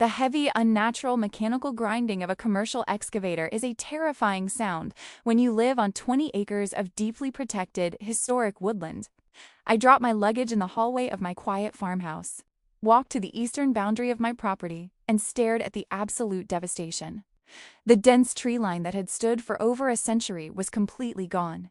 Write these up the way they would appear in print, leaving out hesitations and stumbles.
The heavy, unnatural mechanical grinding of a commercial excavator is a terrifying sound when you live on 20 acres of deeply protected, historic woodland. I dropped my luggage in the hallway of my quiet farmhouse, walked to the eastern boundary of my property, and stared at the absolute devastation. The dense tree line that had stood for over a century was completely gone.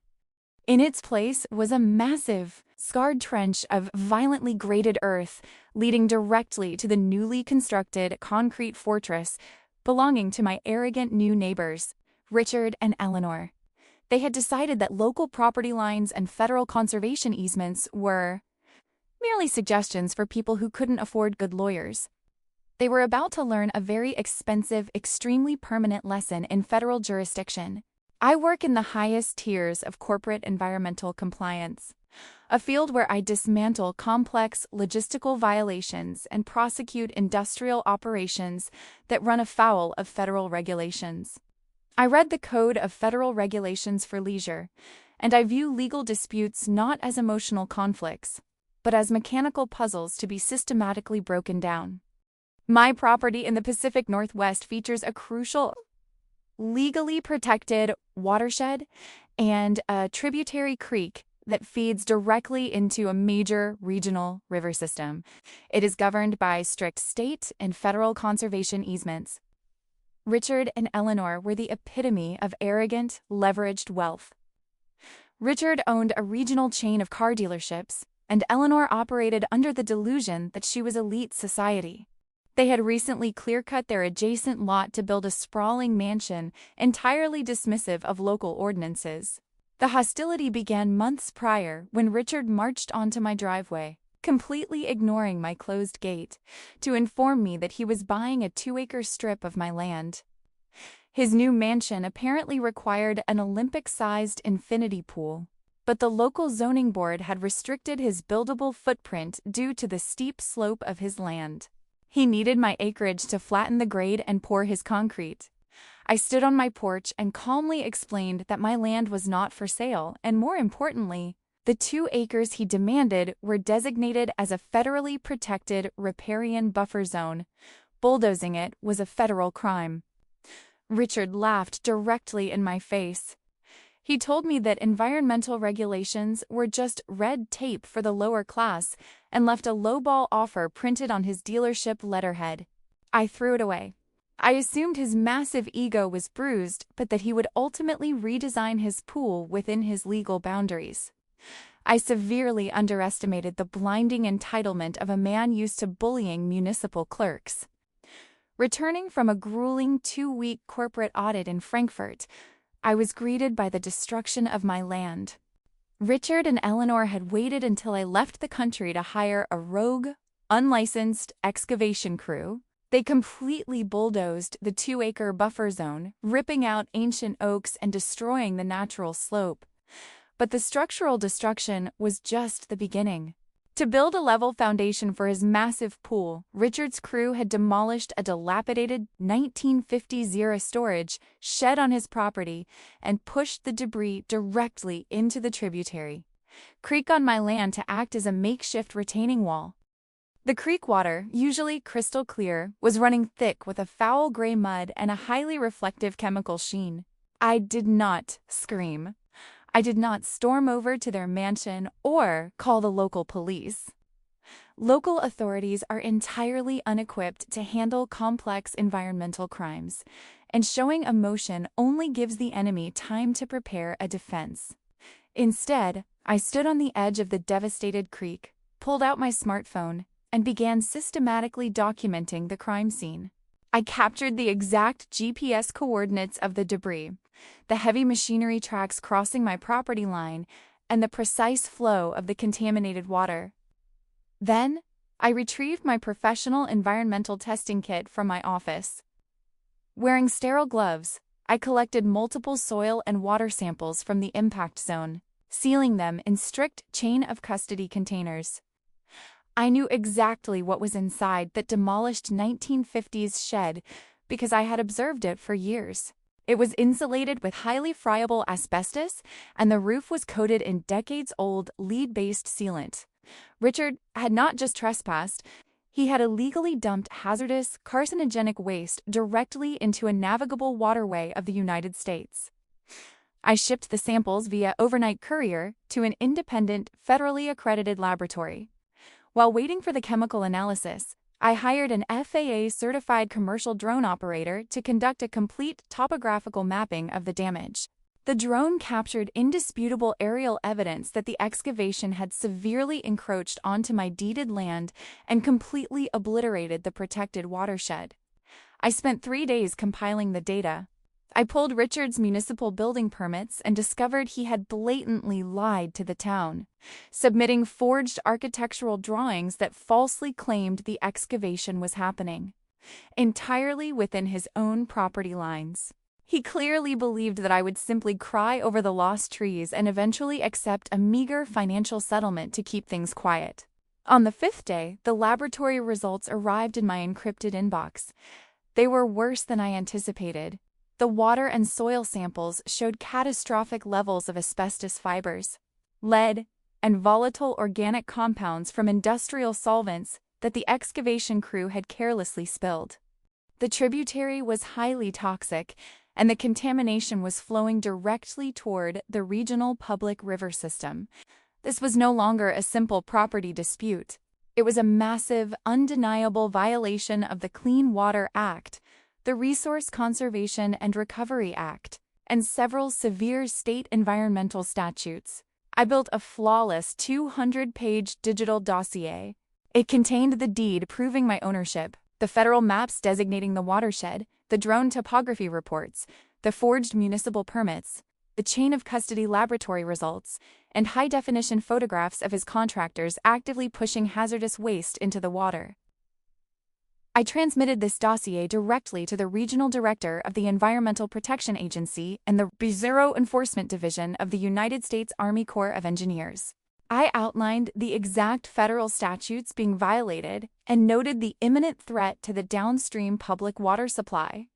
In its place was a massive, scarred trench of violently graded earth leading directly to the newly constructed concrete fortress belonging to my arrogant new neighbors, Richard and Eleanor. They had decided that local property lines and federal conservation easements were merely suggestions for people who couldn't afford good lawyers. They were about to learn a very expensive, extremely permanent lesson in federal jurisdiction. I work in the highest tiers of corporate environmental compliance, a field where I dismantle complex logistical violations and prosecute industrial operations that run afoul of federal regulations. I read the Code of Federal Regulations for Leisure, and I view legal disputes not as emotional conflicts, but as mechanical puzzles to be systematically broken down. My property in the Pacific Northwest features a crucial, legally protected watershed and a tributary creek that feeds directly into a major regional river system. It is governed by strict state and federal conservation easements. Richard and Eleanor were the epitome of arrogant, leveraged wealth. Richard owned a regional chain of car dealerships, and Eleanor operated under the delusion that she was elite society. They had recently clear-cut their adjacent lot to build a sprawling mansion entirely dismissive of local ordinances. The hostility began months prior when Richard marched onto my driveway, completely ignoring my closed gate, to inform me that he was buying a 2-acre strip of my land. His new mansion apparently required an Olympic-sized infinity pool, but the local zoning board had restricted his buildable footprint due to the steep slope of his land. He needed my acreage to flatten the grade and pour his concrete. I stood on my porch and calmly explained that my land was not for sale, and more importantly, the 2 acres he demanded were designated as a federally protected riparian buffer zone. Bulldozing it was a federal crime. Richard laughed directly in my face. He told me that environmental regulations were just red tape for the lower class and left a lowball offer printed on his dealership letterhead. I threw it away. I assumed his massive ego was bruised, but that he would ultimately redesign his pool within his legal boundaries. I severely underestimated the blinding entitlement of a man used to bullying municipal clerks. Returning from a grueling 2-week corporate audit in Frankfurt, I was greeted by the destruction of my land. Richard and Eleanor had waited until I left the country to hire a rogue, unlicensed excavation crew. They completely bulldozed the 2-acre buffer zone, ripping out ancient oaks and destroying the natural slope. But the structural destruction was just the beginning. To build a level foundation for his massive pool, Richard's crew had demolished a dilapidated 1950s-era storage shed on his property and pushed the debris directly into the tributary creek on my land to act as a makeshift retaining wall. The creek water, usually crystal clear, was running thick with a foul gray mud and a highly reflective chemical sheen. I did not scream. I did not storm over to their mansion or call the local police. Local authorities are entirely unequipped to handle complex environmental crimes, and showing emotion only gives the enemy time to prepare a defense. Instead, I stood on the edge of the devastated creek, pulled out my smartphone, and began systematically documenting the crime scene. I captured the exact GPS coordinates of the debris, the heavy machinery tracks crossing my property line, and the precise flow of the contaminated water. Then, I retrieved my professional environmental testing kit from my office. Wearing sterile gloves, I collected multiple soil and water samples from the impact zone, sealing them in strict chain-of-custody containers. I knew exactly what was inside that demolished 1950s shed because I had observed it for years. It was insulated with highly friable asbestos, and the roof was coated in decades-old lead-based sealant. Richard had not just trespassed, He had illegally dumped hazardous, carcinogenic waste directly into a navigable waterway of the United States. I shipped the samples via overnight courier to an independent, federally accredited laboratory. While waiting for the chemical analysis, I hired an FAA-certified commercial drone operator to conduct a complete topographical mapping of the damage. The drone captured indisputable aerial evidence that the excavation had severely encroached onto my deeded land and completely obliterated the protected watershed. I spent 3 days compiling the data. I pulled Richard's municipal building permits and discovered he had blatantly lied to the town, submitting forged architectural drawings that falsely claimed the excavation was happening, entirely within his own property lines. He clearly believed that I would simply cry over the lost trees and eventually accept a meager financial settlement to keep things quiet. On the 5th day, the laboratory results arrived in my encrypted inbox. They were worse than I anticipated. The water and soil samples showed catastrophic levels of asbestos fibers, lead, and volatile organic compounds from industrial solvents that the excavation crew had carelessly spilled. The tributary was highly toxic, and the contamination was flowing directly toward the regional public river system. This was no longer a simple property dispute. It was a massive, undeniable violation of the Clean Water Act, the Resource Conservation and Recovery Act, and several severe state environmental statutes. I built a flawless 200-page digital dossier. It contained the deed proving my ownership, the federal maps designating the watershed, the drone topography reports, the forged municipal permits, the chain of custody laboratory results, and high-definition photographs of his contractors actively pushing hazardous waste into the water. I transmitted this dossier directly to the regional director of the Environmental Protection Agency and the Bureau Enforcement Division of the United States Army Corps of Engineers. I outlined the exact federal statutes being violated and noted the imminent threat to the downstream public water supply.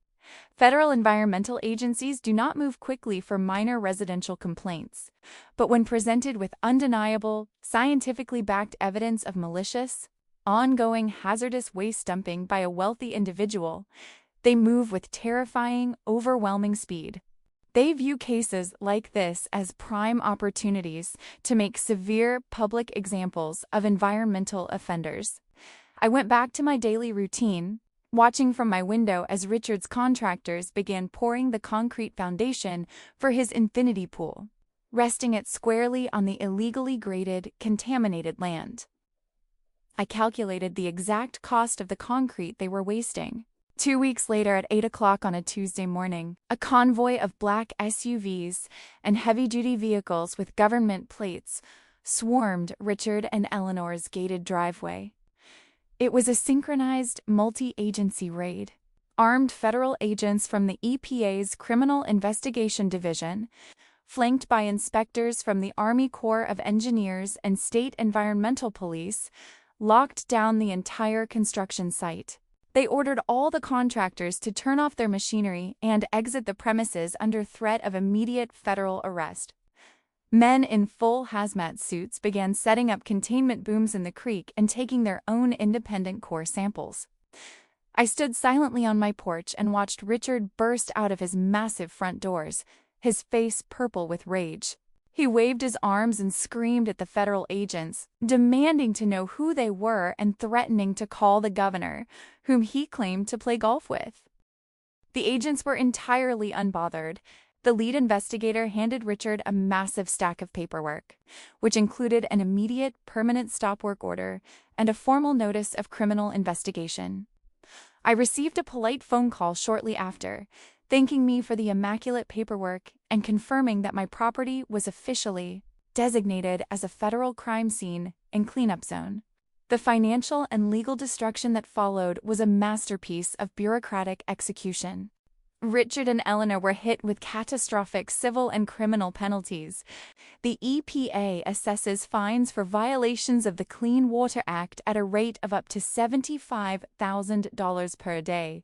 Federal environmental agencies do not move quickly for minor residential complaints, but when presented with undeniable, scientifically backed evidence of malicious, ongoing hazardous waste dumping by a wealthy individual, they move with terrifying, overwhelming speed. They view cases like this as prime opportunities to make severe public examples of environmental offenders. I went back to my daily routine, watching from my window as Richard's contractors began pouring the concrete foundation for his infinity pool, resting it squarely on the illegally graded, contaminated land. I calculated the exact cost of the concrete they were wasting. 2 weeks later at 8 o'clock on a Tuesday morning, a convoy of black SUVs and heavy-duty vehicles with government plates swarmed Richard and Eleanor's gated driveway. It was a synchronized, multi-agency raid. Armed federal agents from the EPA's Criminal Investigation Division, flanked by inspectors from the Army Corps of Engineers and State Environmental Police, locked down the entire construction site. They ordered all the contractors to turn off their machinery and exit the premises under threat of immediate federal arrest. Men in full hazmat suits began setting up containment booms in the creek and taking their own independent core samples. I stood silently on my porch and watched Richard burst out of his massive front doors, his face purple with rage. He waved his arms and screamed at the federal agents, demanding to know who they were and threatening to call the governor, whom he claimed to play golf with. The agents were entirely unbothered. The lead investigator handed Richard a massive stack of paperwork, which included an immediate permanent stop work order and a formal notice of criminal investigation. I received a polite phone call shortly after, thanking me for the immaculate paperwork and confirming that my property was officially designated as a federal crime scene and cleanup zone. The financial and legal destruction that followed was a masterpiece of bureaucratic execution. Richard and Eleanor were hit with catastrophic civil and criminal penalties. The EPA assesses fines for violations of the Clean Water Act at a rate of up to $75,000 per day,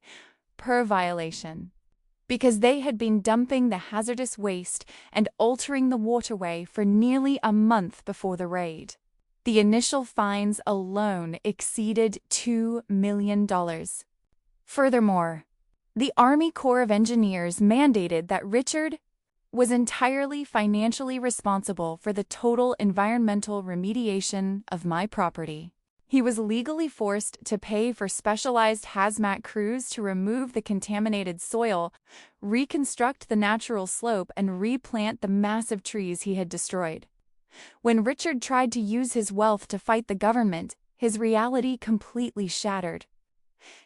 per violation, because they had been dumping the hazardous waste and altering the waterway for nearly a month before the raid. The initial fines alone exceeded $2 million. Furthermore, the Army Corps of Engineers mandated that Richard was entirely financially responsible for the total environmental remediation of my property. He was legally forced to pay for specialized hazmat crews to remove the contaminated soil, reconstruct the natural slope, and replant the massive trees he had destroyed. When Richard tried to use his wealth to fight the government, his reality completely shattered.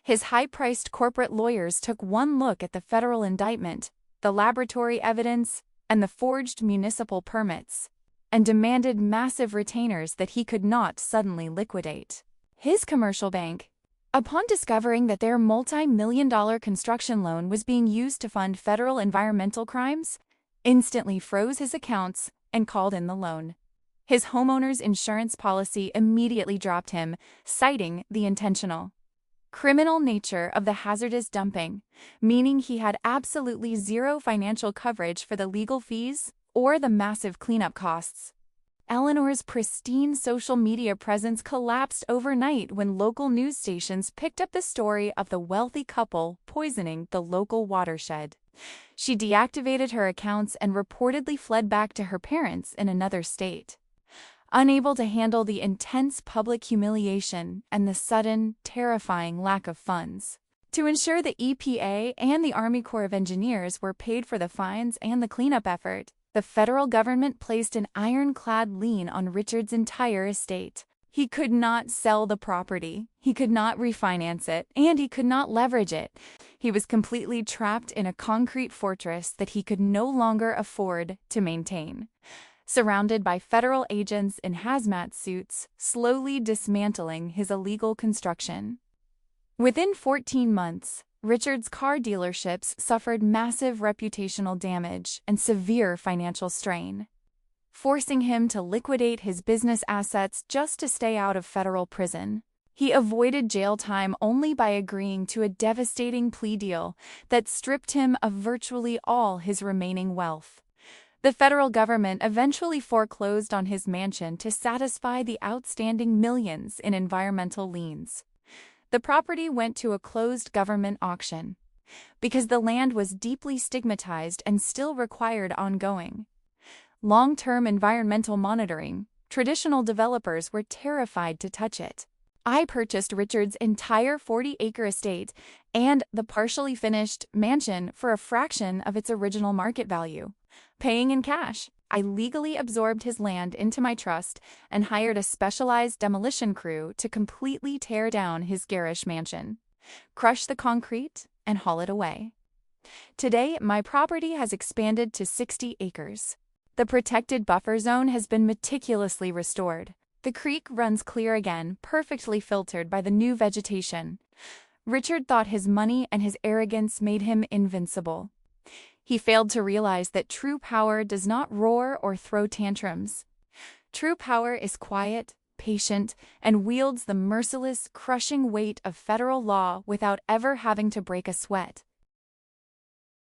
His high-priced corporate lawyers took one look at the federal indictment, the laboratory evidence, and the forged municipal permits, and demanded massive retainers that he could not suddenly liquidate. His commercial bank, upon discovering that their multi-million-dollar construction loan was being used to fund federal environmental crimes, instantly froze his accounts and called in the loan. His homeowner's insurance policy immediately dropped him, citing the intentional criminal nature of the hazardous dumping, meaning he had absolutely zero financial coverage for the legal fees or the massive cleanup costs. Eleanor's pristine social media presence collapsed overnight when local news stations picked up the story of the wealthy couple poisoning the local watershed. She deactivated her accounts and reportedly fled back to her parents in another state. Unable to handle the intense public humiliation and the sudden, terrifying lack of funds. To ensure the EPA and the Army Corps of Engineers were paid for the fines and the cleanup effort, the federal government placed an ironclad lien on Richard's entire estate. He could not sell the property, he could not refinance it, and he could not leverage it. He was completely trapped in a concrete fortress that he could no longer afford to maintain, surrounded by federal agents in hazmat suits, slowly dismantling his illegal construction. Within 14 months, Richard's car dealerships suffered massive reputational damage and severe financial strain, forcing him to liquidate his business assets just to stay out of federal prison. He avoided jail time only by agreeing to a devastating plea deal that stripped him of virtually all his remaining wealth. The federal government eventually foreclosed on his mansion to satisfy the outstanding millions in environmental liens. The property went to a closed government auction. Because the land was deeply stigmatized and still required ongoing long-term environmental monitoring, traditional developers were terrified to touch it. I purchased Richard's entire 40-acre estate and the partially finished mansion for a fraction of its original market value. Paying in cash, I legally absorbed his land into my trust and hired a specialized demolition crew to completely tear down his garish mansion, crush the concrete, and haul it away. Today, my property has expanded to 60 acres. The protected buffer zone has been meticulously restored. The creek runs clear again, perfectly filtered by the new vegetation. Richard thought his money and his arrogance made him invincible. He failed to realize that true power does not roar or throw tantrums. True power is quiet, patient, and wields the merciless, crushing weight of federal law without ever having to break a sweat.